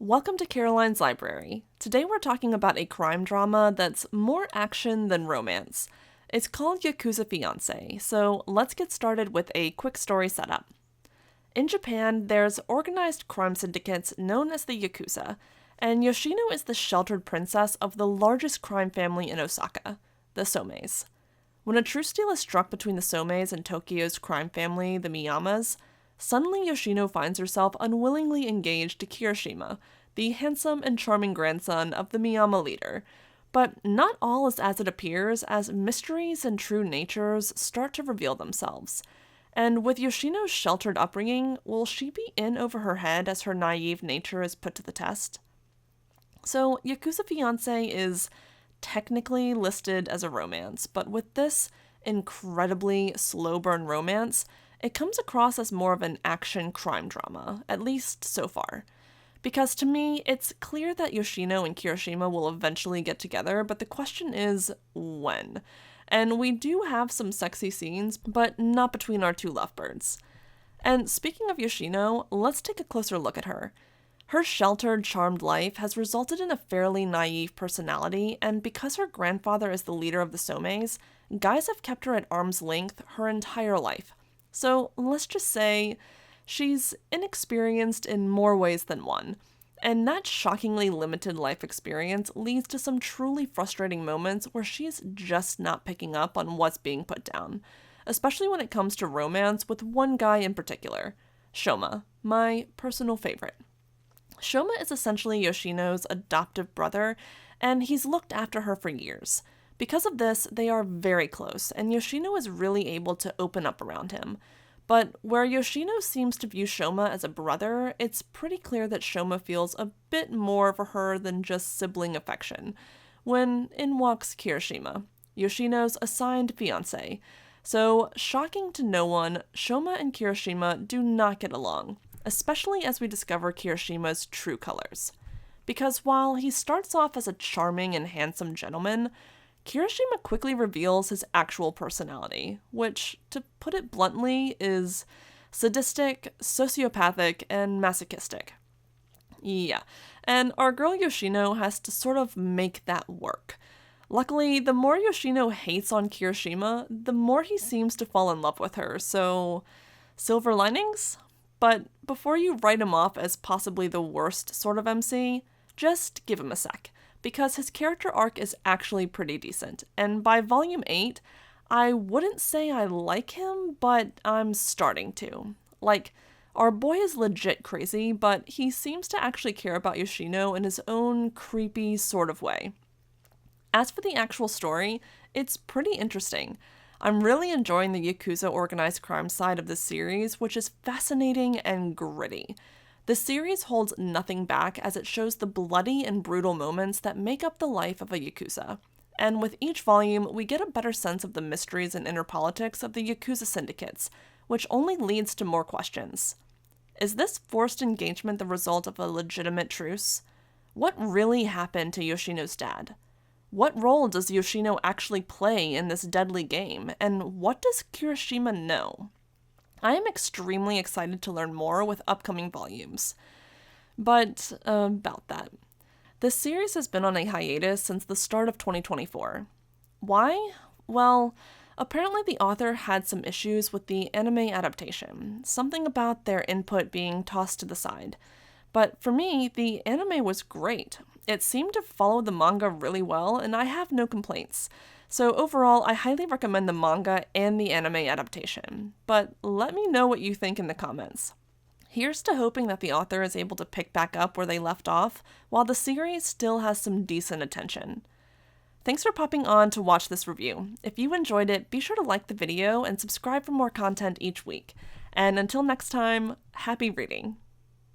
Welcome to Caroline's Library. Today we're talking about a crime drama that's more action than romance. It's called Yakuza Fiancé, so let's get started with a quick story setup. In Japan, there's organized crime syndicates known as the Yakuza, and Yoshino is the sheltered princess of the largest crime family in Osaka, the Someis. When a truce deal is struck between the Someis and Tokyo's crime family, the Miyamas, suddenly Yoshino finds herself unwillingly engaged to Kirishima, the handsome and charming grandson of the Miyama leader. But not all is as it appears, as mysteries and true natures start to reveal themselves. And with Yoshino's sheltered upbringing, will she be in over her head as her naive nature is put to the test? So, Yakuza Fiancé is technically listed as a romance, but with this incredibly slow burn romance, it comes across as more of an action crime drama, at least so far. Because to me, it's clear that Yoshino and Kirishima will eventually get together, but the question is, when? And we do have some sexy scenes, but not between our two lovebirds. And speaking of Yoshino, let's take a closer look at her. Her sheltered, charmed life has resulted in a fairly naive personality, and because her grandfather is the leader of the Someis, guys have kept her at arm's length her entire life. So let's just say she's inexperienced in more ways than one, and that shockingly limited life experience leads to some truly frustrating moments where she's just not picking up on what's being put down, especially when it comes to romance with one guy in particular, Shoma, my personal favorite. Shoma is essentially Yoshino's adoptive brother, and he's looked after her for years. Because of this, they are very close, and Yoshino is really able to open up around him. But where Yoshino seems to view Shoma as a brother, it's pretty clear that Shoma feels a bit more for her than just sibling affection. When in walks Kirishima, Yoshino's assigned fiancé. So, shocking to no one, Shoma and Kirishima do not get along, especially as we discover Kirishima's true colors. Because while he starts off as a charming and handsome gentleman, Kirishima quickly reveals his actual personality, which, to put it bluntly, is sadistic, sociopathic, and masochistic. Yeah, and our girl Yoshino has to sort of make that work. Luckily, the more Yoshino hates on Kirishima, the more he seems to fall in love with her, so silver linings? But before you write him off as possibly the worst sort of MC, just give him a sec, because his character arc is actually pretty decent, and by volume 8, I wouldn't say I like him, but I'm starting to. Like, our boy is legit crazy, but he seems to actually care about Yoshino in his own creepy sort of way. As for the actual story, it's pretty interesting. I'm really enjoying the Yakuza organized crime side of this series, which is fascinating and gritty. The series holds nothing back as it shows the bloody and brutal moments that make up the life of a Yakuza. And with each volume, we get a better sense of the mysteries and inner politics of the Yakuza syndicates, which only leads to more questions. Is this forced engagement the result of a legitimate truce? What really happened to Yoshino's dad? What role does Yoshino actually play in this deadly game, and what does Kirishima know? I am extremely excited to learn more with upcoming volumes. But about that. This series has been on a hiatus since the start of 2024. Why? Well, apparently the author had some issues with the anime adaptation, something about their input being tossed to the side. But for me, the anime was great. It seemed to follow the manga really well, and I have no complaints. So overall, I highly recommend the manga and the anime adaptation. But let me know what you think in the comments. Here's to hoping that the author is able to pick back up where they left off, while the series still has some decent attention. Thanks for popping on to watch this review. If you enjoyed it, be sure to like the video and subscribe for more content each week. And until next time, happy reading!